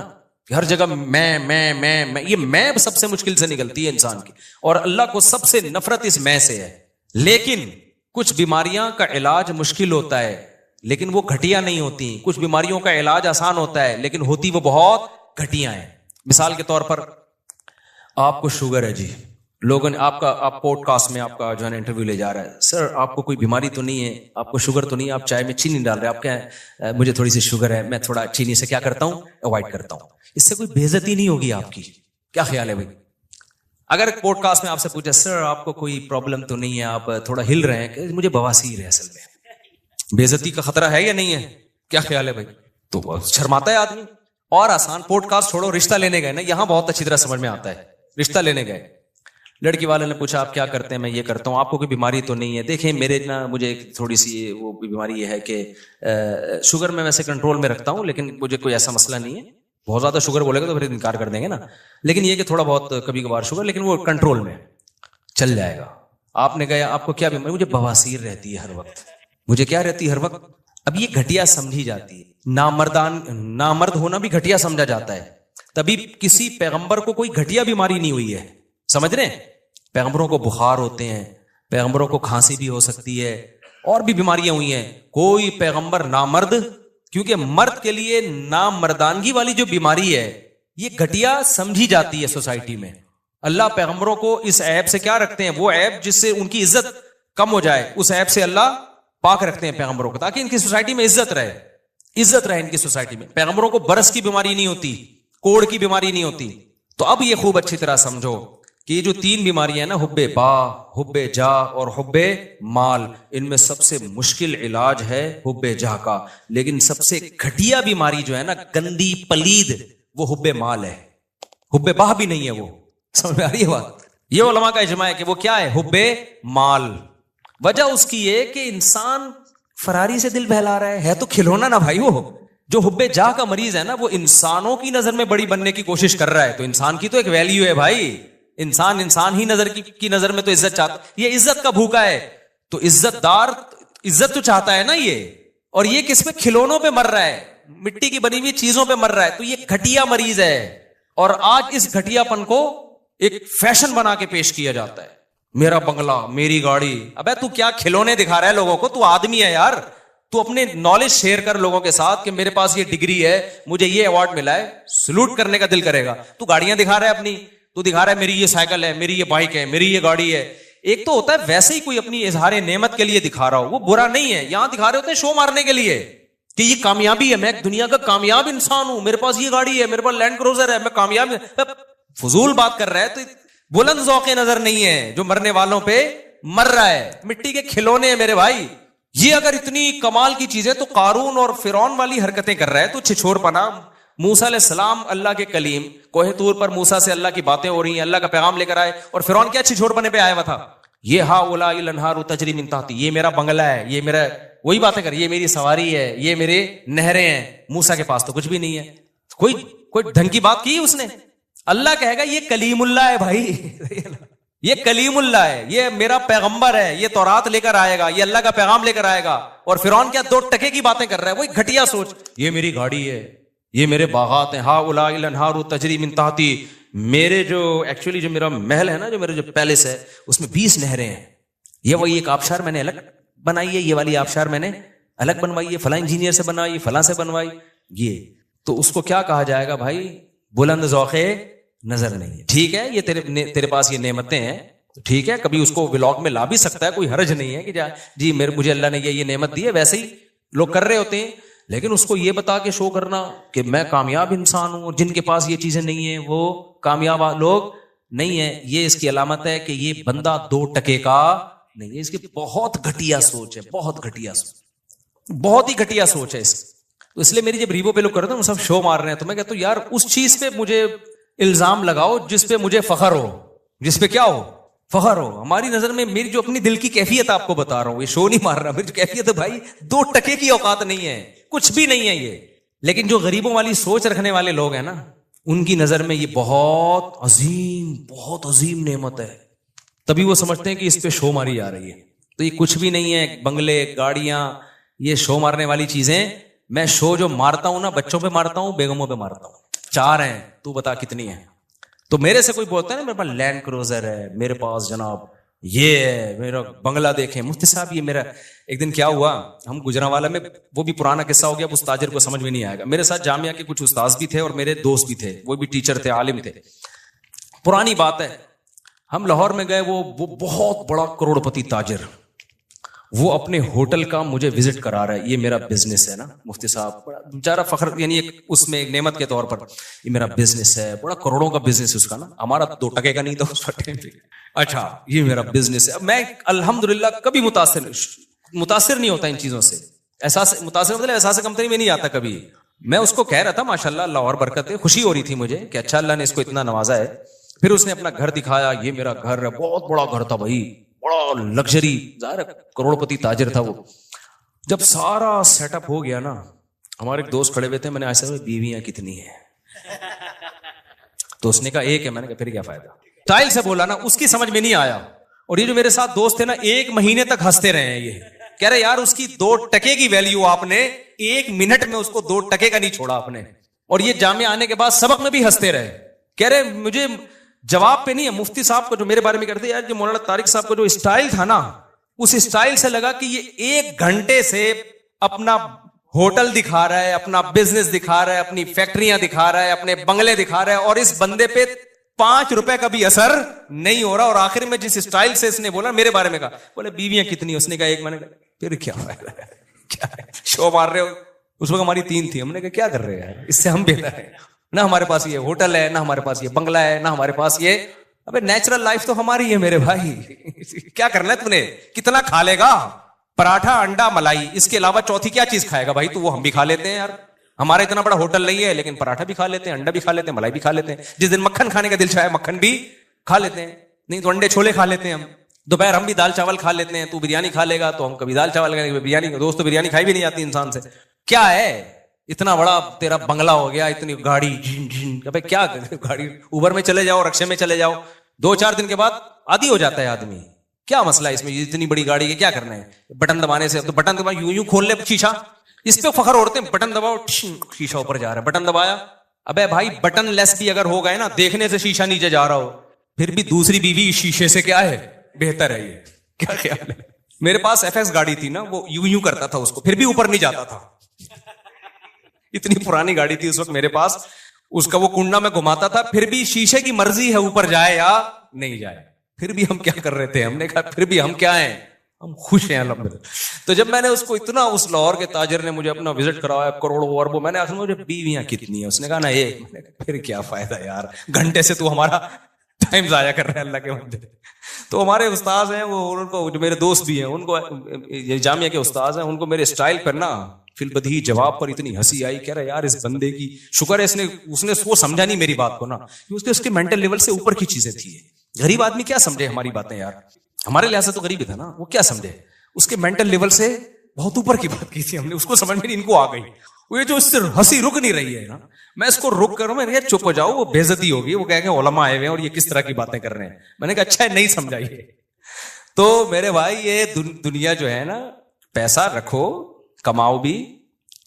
[SPEAKER 1] کہ ہر جگہ میں, یہ میں سب سے مشکل سے نکلتی ہے انسان کی, اور اللہ کو سب سے نفرت اس میں سے ہے. لیکن کچھ بیماریاں کا علاج مشکل ہوتا ہے لیکن وہ گھٹیا نہیں ہوتی. کچھ بیماریوں کا علاج آسان ہوتا ہے لیکن ہوتی وہ بہت گھٹیا ہیں. مثال کے طور پر آپ کو شوگر ہے جی, لوگوں نے آپ پوڈ کاسٹ میں آپ کا جو ہے نا انٹرویو لے جا رہا ہے, سر آپ کو کوئی بیماری تو نہیں ہے, آپ کو شوگر تو نہیں ہے, آپ چائے میں چینی ڈال رہے ہیں, آپ کیا مجھے تھوڑی سی شوگر ہے, میں تھوڑا چینی سے کیا کرتا ہوں, اوائڈ کرتا ہوں. اس سے کوئی بے عزتی نہیں ہوگی آپ کی. کیا خیال ہے بھائی؟ اگر پوڈ کاسٹ میں آپ سے پوچھا, سر آپ کو کوئی پرابلم تو نہیں ہے, آپ تھوڑا ہل رہے ہیں, کہ مجھے بواسیر ہے, اصل میں بے عزتی کا خطرہ ہے یا نہیں ہے؟ کیا خیال ہے بھائی؟ تو شرماتا ہے آدمی. اور آسان, پوڈ کاسٹ چھوڑو, رشتہ لینے گئے نا, یہاں بہت اچھی طرح سمجھ میں آتا ہے. رشتہ لینے گئے, لڑکی والے نے پوچھا آپ کیا کرتے ہیں, میں یہ کرتا ہوں, آپ کو کوئی بیماری تو نہیں ہے؟ دیکھیں میرے نا, مجھے تھوڑی سی وہ بیماری یہ ہے کہ شوگر میں ویسے کنٹرول میں رکھتا ہوں, لیکن مجھے کوئی ایسا مسئلہ نہیں ہے. بہت زیادہ شوگر بولے گا تو پھر انکار کر دیں گے نا, لیکن یہ کہ تھوڑا بہت کبھی کبھار شوگر, لیکن وہ کنٹرول میں چل جائے گا. آپ نے کہا آپ کو کیا بیماری؟ مجھے بواسیر رہتی ہے ہر وقت. مجھے کیا رہتی ہے ہر وقت؟ اب یہ گھٹیا سمجھی جاتی ہے. نامرد ہونا بھی گھٹیا سمجھا جاتا ہے. تبھی کسی پیغمبر کو کوئی گھٹیا بیماری نہیں ہوئی ہے. سمجھ رہے ہیں؟ پیغمبروں کو بخار ہوتے ہیں, پیغمبروں کو کھانسی بھی ہو سکتی ہے, اور بھی بیماریاں ہوئی ہیں. کوئی پیغمبر نامرد, کیونکہ مرد کے لیے نامردانگی والی جو بیماری ہے یہ گھٹیا سمجھی جاتی ہے سوسائٹی میں. اللہ پیغمبروں کو اس عیب سے کیا رکھتے ہیں؟ وہ عیب جس سے ان کی عزت کم ہو جائے, اس عیب سے اللہ پاک رکھتے ہیں پیغمبروں کو, تاکہ ان کی سوسائٹی میں عزت رہے ان کی سوسائٹی میں. پیغمبروں کو برس کی بیماری نہیں ہوتی, کوڑ کی بیماری نہیں ہوتی. تو اب یہ خوب اچھی طرح سمجھو کہ یہ جو تین بیماریاں ہیں نا, حب باہ, حب جاہ اور حب مال, ان میں سب سے مشکل علاج ہے حب جاہ کا. لیکن سب سے گھٹیا بیماری جو ہے نا, گندی پلید, وہ حب مال ہے. حب باہ بھی نہیں ہے وہ. سمجھ میں آ رہی ہے بات؟ یہ علماء کا اجماع ہے کہ وہ کیا ہے؟ حب مال. وجہ اس کی یہ کہ انسان فراری سے دل بہلا رہا ہے تو کھلونا نا بھائی. وہ جو حب جاہ کا مریض ہے نا, وہ انسانوں کی نظر میں بڑی بننے کی کوشش کر رہا ہے. تو انسان کی تو ایک ویلیو ہے بھائی, انسان ہی نظر کی نظر میں تو عزت چاہتا. یہ عزت کا بھوکا ہے, تو عزت دار عزت تو چاہتا ہے نا یہ. اور یہ کس پہ؟ کھلونوں پہ مر رہا ہے, مٹی کی بنی ہوئی چیزوں پہ مر رہا ہے. تو یہ گھٹیا مریض ہے, اور آج اس گھٹیا پن کو ایک فیشن بنا کے پیش کیا جاتا ہے. میرا بنگلہ, میری گاڑی. ابے تو کیا کھلونے دکھا رہا ہے لوگوں کو؟ تو آدمی ہے یار. تو اپنے نالج شیئر کر لوگوں کے ساتھ کہ میرے پاس یہ ڈگری ہے, مجھے یہ ایوارڈ ملا ہے, سلوٹ کرنے کا دل کرے گا. تو گاڑیاں دکھا رہا ہے اپنی, تو دکھا رہا ہے میری یہ سائیکل ہے, میری یہ بائک ہے, میری یہ گاڑی ہے. ایک تو ہوتا ہے ویسے ہی کوئی اپنی اظہار نعمت کے لیے دکھا رہا ہو, وہ برا نہیں ہے. یہاں دکھا رہے ہوتے ہیں شو مارنے کے لیے کہ یہ کامیابی ہے, میں دنیا کا کامیاب انسان ہوں, میرے پاس یہ گاڑی ہے, میرے پاس لینڈ کروزر ہے, میں کامیاب. فضول بات کر رہا ہے. تو بلند ذوق نظر نہیں ہے جو مرنے والوں پہ مر رہا ہے. مٹی کے کھلونے ہیں میرے بھائی. یہ اگر اتنی کمال کی چیزیں تو قارون اور فرعون والی حرکتیں کر رہا ہے, تو چھچور پنا. موسیٰ علیہ السلام اللہ کے کلیم, کوہ طور پر موسیٰ سے اللہ کی باتیں ہو رہی ہیں, اللہ کا پیغام لے کر آئے, اور فرعون کیا چھچور پنے پہ آیا ہوا تھا؟ یہ ہا اولائی الانہار تجری من تحتی, یہ میرا بنگلہ ہے, یہ میرا, وہی باتیں کر, یہ میری سواری ہے, یہ میرے نہریں ہیں. موسیٰ کے پاس تو کچھ بھی نہیں ہے. کوئی ڈھنگ کی بات کی اس نے؟ اللہ کہے گا یہ کلیم اللہ ہے بھائی. یہ کلیم اللہ ہے, یہ میرا پیغمبر ہے, یہ تورات لے کر آئے گا, یہ اللہ کا پیغام لے کر آئے گا. اور فرعون کیا دو ٹکے کی باتیں کر رہا ہے, وہی گھٹیا سوچ. یہ میری گاڑی ہے, یہ میرے باغات ہیں, ہا اولائی الانہار تجری من تحتی. میرے جو ایکچولی جو میرا محل ہے نا, جو میرا جو پیلس ہے, اس میں 20 نہریں ہیں. یہ وہی ایک آبشار میں نے الگ بنائی ہے, یہ والی آبشار میں نے الگ بنوائی ہے, فلاں انجینئر سے بنوائی, فلاں سے بنوائی. یہ تو اس کو کیا کہا جائے گا بھائی؟ بلند ذوق نظر نہیں ہے. ٹھیک ہے, یہ تیرے پاس یہ نعمتیں ہیں, ٹھیک ہے, کبھی اس کو ولاگ میں لا بھی سکتا ہے, کوئی حرج نہیں ہے کہ جی مجھے اللہ نے یہ نعمت دی ہے, ویسے ہی لوگ کر رہے ہوتے ہیں. لیکن اس کو یہ بتا کے شو کرنا کہ میں کامیاب انسان ہوں, اور جن کے پاس یہ چیزیں نہیں ہیں وہ کامیاب لوگ نہیں ہیں, یہ اس کی علامت ہے کہ یہ بندہ 2 ٹکے کا نہیں ہے. اس کی بہت گھٹیا سوچ ہے, بہت گھٹیا سوچ, بہت ہی گھٹیا سوچ ہے اس. تو اس لیے میری جب ریوو پہ لوگ کرتے ہیں وہ سب شو مار رہے ہیں, تو میں کہتا ہوں یار اس چیز پہ مجھے الزام لگاؤ جس پہ مجھے فخر ہو, جس پہ کیا ہو, فخر ہو. ہماری نظر میں میری جو اپنی دل کی کیفیت آپ کو بتا رہا ہوں, یہ شو نہیں مار رہا, میری جو کیفیت ہے بھائی 2 ٹکے کی اوقات نہیں ہے, کچھ بھی نہیں ہے یہ. لیکن جو غریبوں والی سوچ رکھنے والے لوگ ہیں نا, ان کی نظر میں یہ بہت عظیم نعمت ہے, تبھی وہ سمجھتے ہیں کہ اس پہ شو ماری جا رہی ہے. تو یہ کچھ بھی نہیں ہے, بنگلے, گاڑیاں, یہ شو مارنے والی چیزیں. میں شو جو مارتا ہوں نا, بچوں پہ مارتا ہوں, بیگموں پہ مارتا ہوں. 4 ہیں, تو بتا کتنی ہیں. تو میرے سے کوئی بولتا ہے نا میرے پاس لینڈ کروزر ہے, میرے پاس جناب یہ ہے, میرا بنگلہ دیکھیں. مفتی صاحب یہ میرا, ایک دن کیا ہوا, ہم گجرانوالہ میں, وہ بھی پرانا قصہ ہو گیا, اب اس تاجر کو سمجھ میں نہیں آئے گا. میرے ساتھ جامعہ کے کچھ استاذ بھی تھے اور میرے دوست بھی تھے, وہ بھی ٹیچر تھے, عالم تھے. پرانی بات ہے, ہم لاہور میں گئے, وہ بہت بڑا کروڑ پتی تاجر, وہ اپنے ہوٹل کا مجھے وزٹ کرا رہا ہے. یہ میرا بزنس ہے نا مفتی صاحب, بڑا بیچارہ فخر, یعنی اس میں ایک نعمت کے طور پر, یہ میرا بزنس ہے, بڑا کروڑوں کا بزنس ہے اس کا نا, ہمارا 2 ٹکے کا نہیں تھا اس ٹائم پہ. اچھا یہ میرا بزنس ہے. میں الحمدللہ کبھی متاثر نہیں ہوتا ان چیزوں سے, احساس متاثر مطلب احساس کمتری میں نہیں آتا کبھی. میں اس کو کہہ رہا تھا ماشاءاللہ اللہ اور برکت ہے, خوشی ہو رہی تھی مجھے کہ اچھا اللہ نے اس کو اتنا نوازا ہے. پھر اس نے اپنا گھر دکھایا, یہ میرا گھر ہے, بہت بڑا گھر تھا بھائی, بڑا لگژری, ظاہر ہے کروڑ پتی تاجر تھا وہ. جب سارا سیٹ اپ ہو گیا نا, ہمارے ایک دوست کھڑے ہوئے تھے, میں نے ایسا بیویاں کتنی ہیں, تو اس نے کہا 1 ہے. میں نے کہا پھر کیا فائدہ, اسٹائل سے بولا نا, اس کی سمجھ میں نہیں آیا. اور یہ جو میرے ساتھ دوست تھے نا, 1 مہینے تک ہنستے رہے ہیں. یہ کہہ رہے یار اس کی 2 ٹکے کی ویلیو آپ نے 1 منٹ میں اس کو 2 ٹکے کا نہیں چھوڑا آپ نے. اور یہ جامعہ آنے کے بعد سبق میں بھی ہنستے رہے. کہہ رہے مجھے جواب پہ نہیں ہے, مفتی صاحب کو جو میرے بارے میں کرتے یار, جو مولانا طارق صاحب کا جو اسٹائل تھا نا, اس اسٹائل سے لگا کہ یہ 1 گھنٹے سے اپنا ہوٹل دکھا رہا ہے, اپنا بزنس دکھا رہا ہے, اپنی فیکٹریاں دکھا رہا ہے, اپنے بنگلے دکھا رہا ہے, اور اس بندے پہ 5 روپے کا بھی اثر نہیں ہو رہا. اور آخر میں جس اسٹائل سے اس نے بولا میرے بارے میں کہا, بولے بیویاں کتنی, اس نے کہا 1. میں نے کہا پھر کیا شو مار رہے ہو, اس وقت ہماری 3 تھی. ہم نے کہا کیا کر رہے ہیں, اس سے ہم بہتر ہیں, نہ ہمارے پاس یہ ہوٹل ہے, نہ ہمارے پاس یہ بنگلہ ہے, نہ ہمارے پاس یہ, ابے نیچرل لائف تو ہماری ہے میرے بھائی. کیا کرنا ہے تو نے, کتنا کھا لے گا, پراٹھا, انڈا, ملائی, اس کے علاوہ چوتھی کیا چیز کھائے گا بھائی. تو وہ ہم بھی کھا لیتے ہیں یار, ہمارا اتنا بڑا ہوٹل نہیں ہے, لیکن پراٹھا بھی کھا لیتے ہیں, انڈا بھی کھا لیتے ہیں, ملائی بھی کھا لیتے ہیں. جس دن مکھن کھانے کا دل چاہے مکھن بھی کھا لیتے ہیں, نہیں تو انڈے چھولے کھا لیتے ہیں. ہم دوپہر ہم بھی دال چاول کھا لیتے ہیں. تو بریانی کھا لے گا تو ہم کبھی دال چاول کھائیں گے. بریانی, دوست تو بریانی کھائی بھی نہیں جاتی انسان سے. کیا ہے اتنا بڑا تیرا بنگلہ ہو گیا, اتنی گاڑی, کیا گاڑی, اوبر میں چلے جاؤ, رکشے میں چلے جاؤ, 2-4 دن کے بعد عادی ہو جاتا ہے آدمی. کیا مسئلہ ہے اس میں, اتنی بڑی گاڑی کے کیا کرنا ہے, بٹن دبانے سے. تو بٹن دبا, یوں کھول لے شیشہ, اس پہ فخر اڑتے ہیں, بٹن دباؤ شیشہ اوپر جا رہا ہے, بٹن دبایا. ابے بھائی بٹن لیس بھی اگر ہو گئے نا, دیکھنے سے شیشہ نیچے جا رہا ہو, پھر بھی دوسری بیوی شیشے سے کیا ہے بہتر ہے. یہ کیا خیال ہے. میرے پاس FX گاڑی تھی نا, وہ یوں کرتا تھا اس کو, پھر بھی اوپر نہیں جاتا تھا. اتنی پرانی گاڑی تھی اس وقت میرے پاس, اس کا وہ کنڈا میں گھماتا تھا, پھر بھی شیشے کی مرضی ہے اوپر جائے یا نہیں جائے. پھر بھی ہم کیا کر رہے تھے, ہم نے کہا پھر بھی ہم کیا ہیں, ہم خوش ہیں الحمدللہ. تو جب میں نے اس کو اتنا, اس لاہور کے تاجر نے مجھے اپنا وزٹ کرایا, کروڑوں اربوں, میں نے آخر مجھے بیویاں کتنی ہیں, اس نے کہا نا 1. میں نے کہا پھر کیا فائدہ یار, گھنٹے سے تو ہمارا ٹائم ضائع کر رہے ہیں اللہ کے بندے. تو ہمارے استاذ ہیں وہ, ان کو جو میرے دوست بھی ہیں, ان کو جامعہ کے استاذ ہیں, ان کو میرے اسٹائل پر نا فی البدیہی جواب پر اتنی ہنسی آئی. کہہ رہے یار اس بندے کی شکر ہے, اس نے وہ سمجھا نہیں میری بات کو نا, اس کے مینٹل لیول سے اوپر کی چیزیں تھی. غریب آدمی کیا سمجھے ہماری باتیں یار, ہمارے لحاظ سے تو غریب ہی تھا نا, وہ کیا سمجھے, اس کے مینٹل لیول سے بہت اوپر کی بات کی تھی ہم نے, اس کو سمجھ میں نہیں, ان کو آ گئی. وہ یہ جو اس سے ہنسی رک نہیں رہی ہے نا, میں اس کو رک کروں, میں نے کہا چپ ہو جاؤ, وہ بے عزتی ہوگی, وہ کہہ کہ علماء آئے ہوئے ہیں اور یہ کس طرح کی باتیں کر رہے ہیں. میں نے کہا اچھا نہیں سمجھائیے. تو میرے بھائی یہ دنیا جو ہے نا, پیسہ رکھو, کماؤ بھی,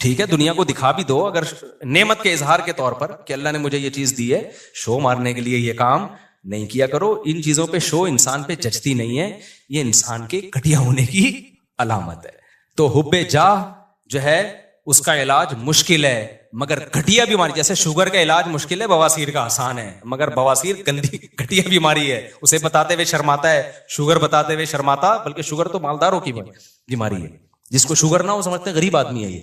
[SPEAKER 1] ٹھیک ہے, دنیا کو دکھا بھی دو اگر نعمت کے اظہار کے طور پر کہ اللہ نے مجھے یہ چیز دی ہے. شو مارنے کے لیے یہ کام نہیں کیا کرو. ان چیزوں پہ شو انسان پہ جچتی نہیں ہے, یہ انسان کے گھٹیا ہونے کی علامت ہے. تو حب جاہ جو ہے اس کا علاج مشکل ہے، مگر گھٹیا بیماری جیسے شوگر کا علاج مشکل ہے، بواسیر کا آسان ہے، مگر بواسیر گندی گھٹیا بیماری ہے، اسے بتاتے ہوئے شرماتا ہے، شوگر بتاتے ہوئے شرماتا، بلکہ شوگر تو مالداروں کی بیماری ہے، جس کو شوگر نہ ہو سمجھتے ہیں غریب آدمی ہے، یہ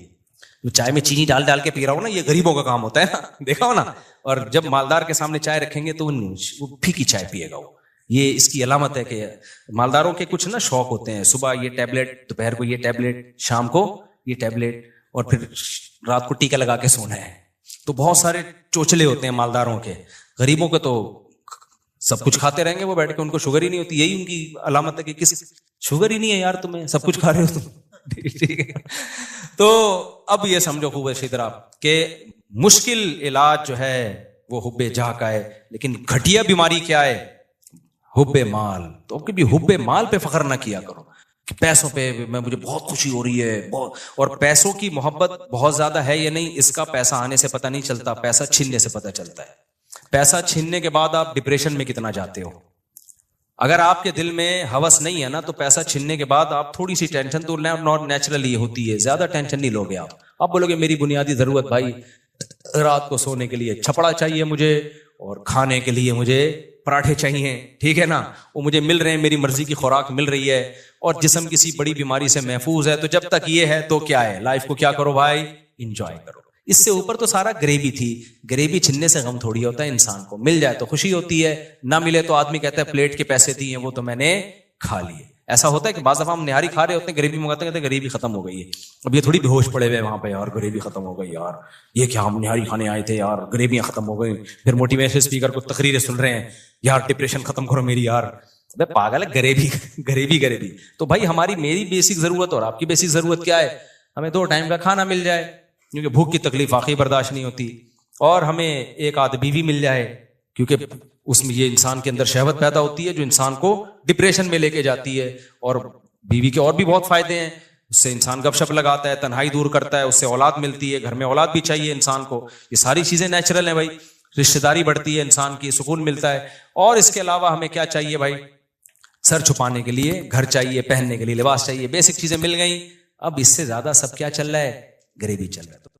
[SPEAKER 1] جو چائے میں چینی ڈال ڈال کے پی رہا ہو نا، یہ غریبوں کا کام ہوتا ہے نا، دیکھا ہو نا، اور جب مالدار کے سامنے چائے رکھیں گے تو وہ پھیکی چائے پیے گا، وہ یہ اس کی علامت ہے کہ مالداروں کے کچھ نا شوق ہوتے ہیں، صبح یہ ٹیبلٹ، دوپہر کو یہ ٹیبلٹ، شام کو یہ ٹیبلٹ، اور پھر رات کو ٹیکا لگا کے سونا ہے، تو بہت سارے چوچلے ہوتے ہیں مالداروں کے، غریبوں کے تو سب کچھ کھاتے رہیں گے وہ بیٹھ کے، ان کو شوگر ہی نہیں ہوتی، یہی ان کی علامت ہے کہ کس شوگر ہی نہیں ہے یار تمہیں، سب کچھ کھا رہے ہو تم، ٹھیک ہے۔ تو اب یہ سمجھو خوب اچھی طرح کہ مشکل علاج جو ہے وہ حب جاہ کا ہے، لیکن گھٹیا بیماری کیا ہے؟ حب مال۔ تو کبھی حب مال پہ فخر نہ کیا کرو کہ پیسوں پہ میں مجھے بہت خوشی ہو رہی ہے، اور پیسوں کی محبت بہت زیادہ ہے یا نہیں، اس کا پیسہ آنے سے پتہ نہیں چلتا، پیسہ چھیننے سے پتہ چلتا ہے۔ پیسہ چھیننے کے بعد آپ ڈپریشن میں کتنا جاتے ہو۔ اگر آپ کے دل میں ہوس نہیں ہے نا، تو پیسہ چھیننے کے بعد آپ تھوڑی سی ٹینشن تو نارمل نیچرلی ہوتی ہے، زیادہ ٹینشن نہیں لوگے آپ بولو گے میری بنیادی ضرورت بھائی رات کو سونے کے لیے چھپڑا چاہیے مجھے، اور کھانے کے لیے مجھے پراٹھے چاہیے، ٹھیک ہے نا، وہ مجھے مل رہے ہیں، میری مرضی کی خوراک مل رہی ہے، اور جسم کسی بڑی بیماری سے محفوظ ہے، تو جب تک یہ ہے تو کیا ہے، لائف کو کیا کرو بھائی، انجوائے کرو۔ اس سے اوپر تو سارا غریبی تھی، غریبی چھننے سے غم تھوڑی ہوتا ہے، انسان کو مل جائے تو خوشی ہوتی ہے، نہ ملے تو آدمی کہتا ہے پلیٹ کے پیسے دیے وہ تو میں نے کھا لیے۔ ایسا ہوتا ہے کہ بعض دفعہ ہم نہاری کھا رہے ہوتے ہیں، غریبی منگاتے ہیں، غریبی ختم ہو گئی ہے، اب یہ تھوڑی بے ہوش پڑے ہوئے وہاں پہ، یار غریبی ختم ہو گئی یار، یہ کیا ہم نہاری کھانے آئے تھے یار، غریبیاں ختم ہو گئی، پھر موٹیویشن اسپیکر کو تقریریں سن رہے ہیں، یار ڈپریشن ختم کرو میری یار، پاگل ہے، غریبی۔ تو بھائی میری بیسک ضرورت اور آپ کی بیسک ضرورت کیا ہے؟ ہمیں 2 ٹائم کا کھانا مل جائے، کیونکہ بھوک کی تکلیف واقعی برداشت نہیں ہوتی، اور ہمیں ایک آدھ بیوی مل جائے، کیونکہ اس میں یہ انسان کے اندر شہوت پیدا ہوتی ہے جو انسان کو ڈپریشن میں لے کے جاتی ہے، اور بیوی کے اور بھی بہت فائدے ہیں، اس سے انسان گپ شپ لگاتا ہے، تنہائی دور کرتا ہے، اس سے اولاد ملتی ہے، گھر میں اولاد بھی چاہیے انسان کو، یہ ساری چیزیں نیچرل ہیں بھائی، رشتہ داری بڑھتی ہے انسان کی، سکون ملتا ہے، اور اس کے علاوہ ہمیں کیا چاہیے بھائی؟ سر چھپانے کے لیے گھر چاہیے، پہننے کے لیے لباس چاہیے، بیسک چیزیں مل گئیں، اب اس سے زیادہ سب کیا چل رہا ہے؟ غریبی چل رہا ہے۔